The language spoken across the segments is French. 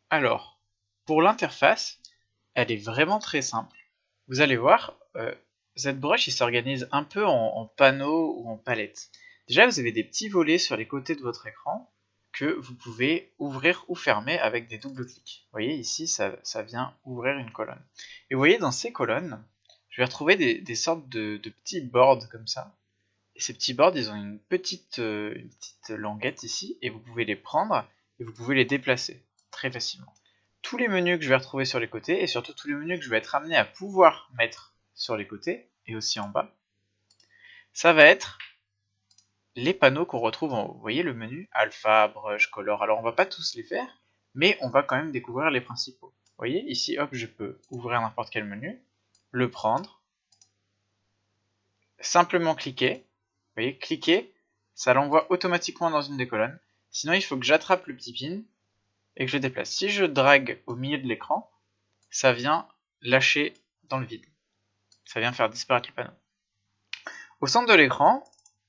Alors, pour l'interface, elle est vraiment très simple. Vous allez voir, ZBrush il s'organise un peu en panneaux ou en palettes. Déjà, vous avez des petits volets sur les côtés de votre écran que vous pouvez ouvrir ou fermer avec des doubles clics. Vous voyez ici, ça vient ouvrir une colonne. Et vous voyez dans ces colonnes, je vais retrouver des sortes de petits boards comme ça. Et ces petits boards, ils ont une petite languette ici, et vous pouvez les prendre et vous pouvez les déplacer très facilement. Tous les menus que je vais retrouver sur les côtés, et surtout tous les menus que je vais être amené à pouvoir mettre sur les côtés, et aussi en bas, ça va être les panneaux qu'on retrouve en haut. Vous voyez le menu Alpha, Brush, Color. Alors on va pas tous les faire, mais on va quand même découvrir les principaux. Vous voyez ici, hop, je peux ouvrir n'importe quel menu, le prendre, simplement cliquer. Vous voyez, cliquer, ça l'envoie automatiquement dans une des colonnes. Sinon, il faut que j'attrape le petit pin et que je le déplace. Si je drague au milieu de l'écran, ça vient lâcher dans le vide. Ça vient faire disparaître le panneau. Au centre de l'écran,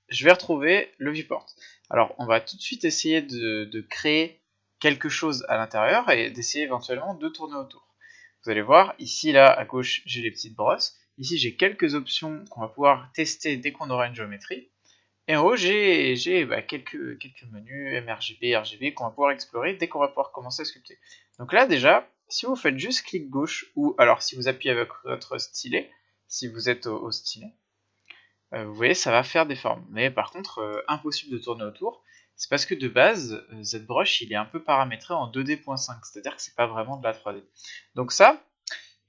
je vais retrouver le viewport. Alors, on va tout de suite essayer de créer quelque chose à l'intérieur et d'essayer éventuellement de tourner autour. Vous allez voir, ici, là, à gauche, j'ai les petites brosses. Ici, j'ai quelques options qu'on va pouvoir tester dès qu'on aura une géométrie. Et en haut, j'ai quelques menus MRGB, RGB qu'on va pouvoir explorer dès qu'on va pouvoir commencer à sculpter. Donc là, déjà, si vous faites juste clic gauche, ou alors si vous appuyez avec votre stylet, si vous êtes au stylet, vous voyez, ça va faire des formes. Mais par contre, impossible de tourner autour. C'est parce que de base, ZBrush, il est un peu paramétré en 2D.5, c'est-à-dire que c'est pas vraiment de la 3D. Donc ça,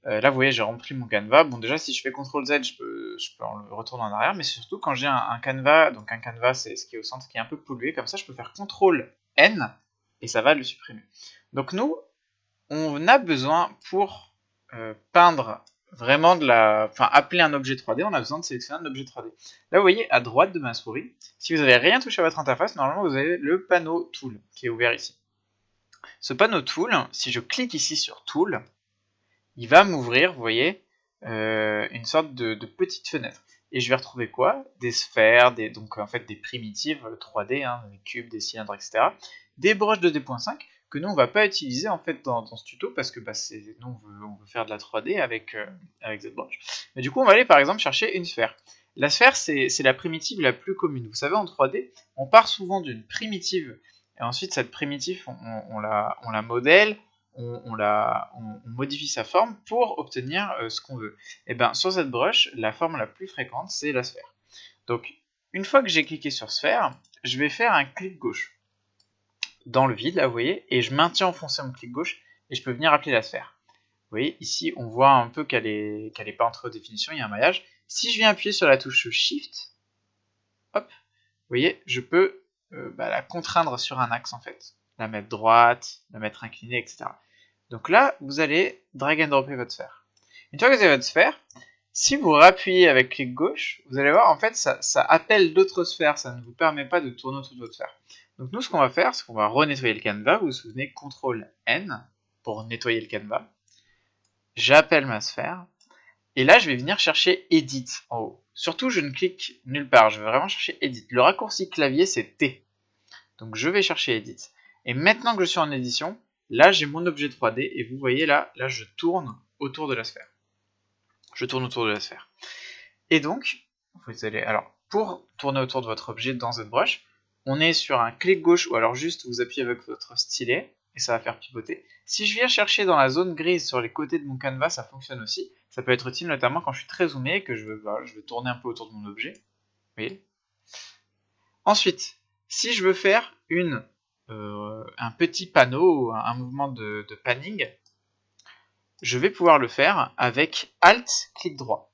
là, vous voyez, j'ai rempli mon canevas. Bon, déjà, si je fais CTRL-Z, je peux le retourner en arrière, mais surtout quand j'ai un canevas, donc un canevas, c'est ce qui est au centre qui est un peu pollué, comme ça, je peux faire CTRL-N et ça va le supprimer. Donc nous, on a besoin pour peindre vraiment enfin appeler un objet 3D, on a besoin de sélectionner un objet 3D. Là, vous voyez, à droite de ma souris, si vous n'avez rien touché à votre interface, normalement, vous avez le panneau Tool qui est ouvert ici. Ce panneau Tool, si je clique ici sur Tool, il va m'ouvrir, vous voyez, une sorte de petite fenêtre. Et je vais retrouver quoi? Des sphères, donc en fait des primitives 3D, hein, des cubes, des cylindres, etc. Des broches de 2.5 que nous on va pas utiliser en fait dans ce tuto parce que nous on veut faire de la 3D avec ZBrush. Mais du coup on va aller par exemple chercher une sphère. La sphère c'est la primitive la plus commune. Vous savez en 3D on part souvent d'une primitive et ensuite cette primitive on la modèle, on modifie sa forme pour obtenir ce qu'on veut. Et bien sur ZBrush, la forme la plus fréquente, c'est la sphère. Donc une fois que j'ai cliqué sur sphère, je vais faire un clic gauche dans le vide, là vous voyez, et je maintiens enfoncé mon clic gauche, et je peux venir appeler la sphère. Vous voyez, ici on voit un peu qu'elle est pas en très haute définition, il y a un maillage. Si je viens appuyer sur la touche Shift, hop, vous voyez, je peux la contraindre sur un axe en fait. La mettre droite, la mettre inclinée, etc. Donc là, vous allez drag and dropper votre sphère. Une fois que vous avez votre sphère, si vous rappuyez avec clic gauche, vous allez voir, en fait, ça appelle d'autres sphères, ça ne vous permet pas de tourner autour de votre sphère. Donc nous, ce qu'on va faire, c'est qu'on va renettoyer le canevas, vous vous souvenez, CTRL-N pour nettoyer le canevas. J'appelle ma sphère, et là, je vais venir chercher Edit en haut. Surtout, je ne clique nulle part, je vais vraiment chercher Edit. Le raccourci clavier, c'est T. Donc je vais chercher Edit. Et maintenant que je suis en édition, là j'ai mon objet 3D et vous voyez là je tourne autour de la sphère. Je tourne autour de la sphère. Et donc, alors pour tourner autour de votre objet dans ZBrush, on est sur un clic gauche ou alors juste vous appuyez avec votre stylet et ça va faire pivoter. Si je viens chercher dans la zone grise sur les côtés de mon canevas, ça fonctionne aussi. Ça peut être utile notamment quand je suis très zoomé et que je veux tourner un peu autour de mon objet. Vous voyez ? Ensuite, si je veux faire un petit panneau, un mouvement de panning, je vais pouvoir le faire avec Alt, clic droit.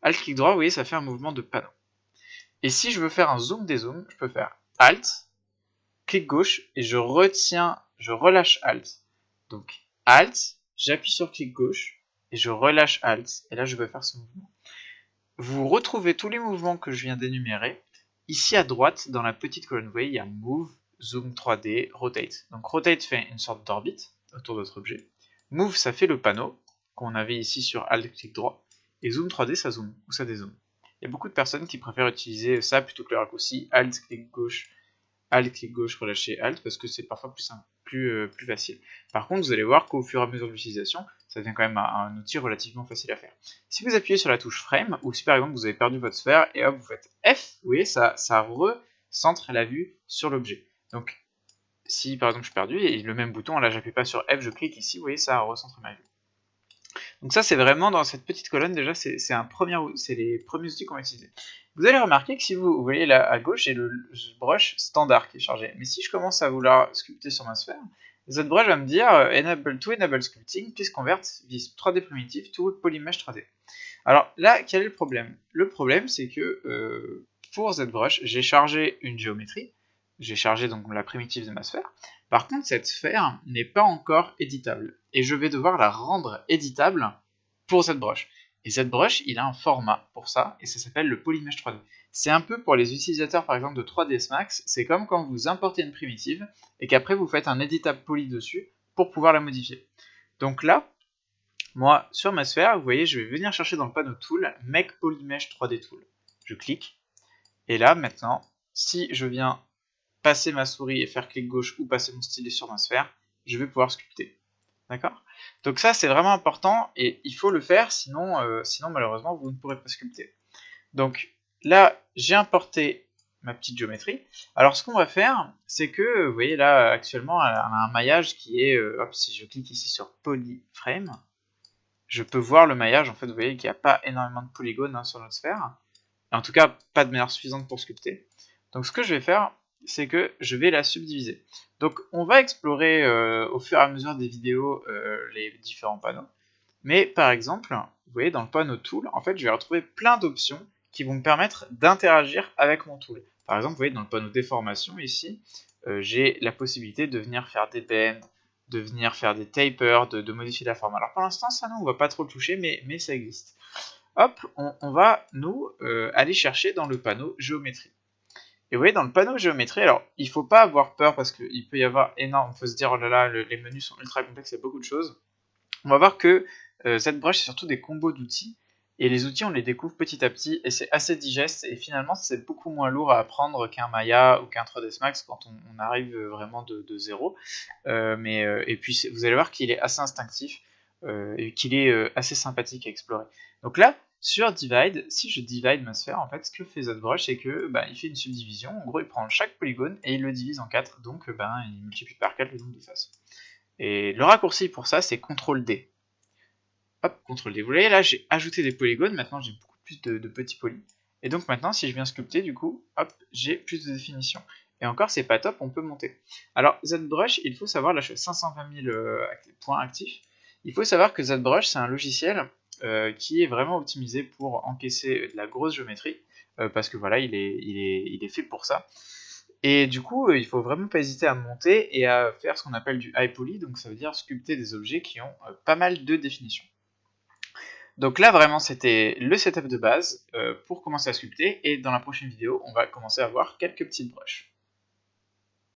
Alt, clic droit, vous voyez, ça fait un mouvement de panneau. Et si je veux faire un zoom dézoom, je peux faire Alt, clic gauche, et je relâche Alt. Donc Alt, j'appuie sur clic gauche, et je relâche Alt, et là je vais faire ce mouvement. Vous retrouvez tous les mouvements que je viens d'énumérer ici à droite dans la petite colonne. Vous voyez, il y a Move, Zoom 3D, Rotate. Donc Rotate fait une sorte d'orbite autour de votre objet. Move, ça fait le panneau qu'on avait ici sur Alt clic droit. Et Zoom 3D, ça zoome ou ça dézoome. Il y a beaucoup de personnes qui préfèrent utiliser ça plutôt que le raccourci Alt clic gauche Alt, clic gauche, relâcher Alt, parce que c'est parfois plus simple, plus facile. Par contre, vous allez voir qu'au fur et à mesure de l'utilisation, ça devient quand même un outil relativement facile à faire. Si vous appuyez sur la touche Frame, ou si par exemple vous avez perdu votre sphère, et hop, vous faites F, vous voyez, ça recentre la vue sur l'objet. Donc, si par exemple je suis perdu, et le même bouton, là j'appuie pas sur F, je clique ici, vous voyez, ça recentre ma vue. Donc ça, c'est vraiment dans cette petite colonne, déjà, c'est les premiers outils qu'on va utiliser. Vous allez remarquer que si vous voyez là à gauche, j'ai le brush standard qui est chargé. Mais si je commence à vouloir sculpter sur ma sphère, ZBrush va me dire enable sculpting, please convert this 3D primitive to polymesh 3D. Alors là, quel est le problème? Le problème, c'est que pour ZBrush, j'ai chargé une géométrie, j'ai chargé donc la primitive de ma sphère. Par contre, cette sphère n'est pas encore éditable, et je vais devoir la rendre éditable pour ZBrush. Et ZBrush, il a un format pour ça, et ça s'appelle le Polymesh 3D. C'est un peu pour les utilisateurs, par exemple, de 3ds Max, c'est comme quand vous importez une primitive, et qu'après vous faites un éditable poly dessus, pour pouvoir la modifier. Donc là, moi, sur ma sphère, vous voyez, je vais venir chercher dans le panneau Tool, Make Polymesh 3D Tool. Je clique, et là, maintenant, si je viens passer ma souris et faire clic gauche ou passer mon stylet sur ma sphère, je vais pouvoir sculpter. D'accord? Donc ça, c'est vraiment important et il faut le faire, sinon malheureusement, vous ne pourrez pas sculpter. Donc là, j'ai importé ma petite géométrie. Alors ce qu'on va faire, c'est que, vous voyez là, actuellement, elle a un maillage qui est, hop, si je clique ici sur Polyframe, je peux voir le maillage, en fait, vous voyez qu'il n'y a pas énormément de polygones sur notre sphère. En tout cas, pas de manière suffisante pour sculpter. Donc ce que je vais faire, c'est que je vais la subdiviser. Donc on va explorer au fur et à mesure des vidéos les différents panneaux. Mais par exemple, vous voyez dans le panneau Tool, en fait je vais retrouver plein d'options qui vont me permettre d'interagir avec mon tool. Par exemple, vous voyez dans le panneau déformation ici, j'ai la possibilité de venir faire des bends, de venir faire des tapers, de modifier la forme. Alors pour l'instant ça non, on va pas trop le toucher, mais ça existe. Hop, on va nous aller chercher dans le panneau géométrie. Et vous voyez, dans le panneau géométrie, alors il ne faut pas avoir peur parce qu'il peut y avoir énorme, il faut se dire, oh là là, les menus sont ultra complexes, il y a beaucoup de choses. On va voir que ZBrush, c'est surtout des combos d'outils, et les outils, on les découvre petit à petit, et c'est assez digeste, et finalement, c'est beaucoup moins lourd à apprendre qu'un Maya ou qu'un 3ds Max quand on arrive vraiment de zéro. Et puis, vous allez voir qu'il est assez instinctif, et qu'il est assez sympathique à explorer. Donc là, sur Divide, si je divide ma sphère, en fait, ce que fait ZBrush, c'est que il fait une subdivision. En gros, il prend chaque polygone et il le divise en 4, donc il multiplie par 4 le nombre de faces. Et le raccourci pour ça, c'est CTRL-D. Hop, CTRL-D. Vous voyez là, j'ai ajouté des polygones, maintenant j'ai beaucoup plus de petits polys. Et donc maintenant, si je viens sculpter, du coup, hop, j'ai plus de définition. Et encore, c'est pas top, on peut monter. Alors, ZBrush, il faut savoir, là je suis à 520 000 points actifs. Il faut savoir que ZBrush, c'est un logiciel qui est vraiment optimisé pour encaisser de la grosse géométrie, parce que voilà, il est fait pour ça. Et du coup, il faut vraiment pas hésiter à monter et à faire ce qu'on appelle du high poly, donc ça veut dire sculpter des objets qui ont pas mal de définition. Donc là, vraiment, c'était le setup de base pour commencer à sculpter, et dans la prochaine vidéo, on va commencer à voir quelques petites brushes.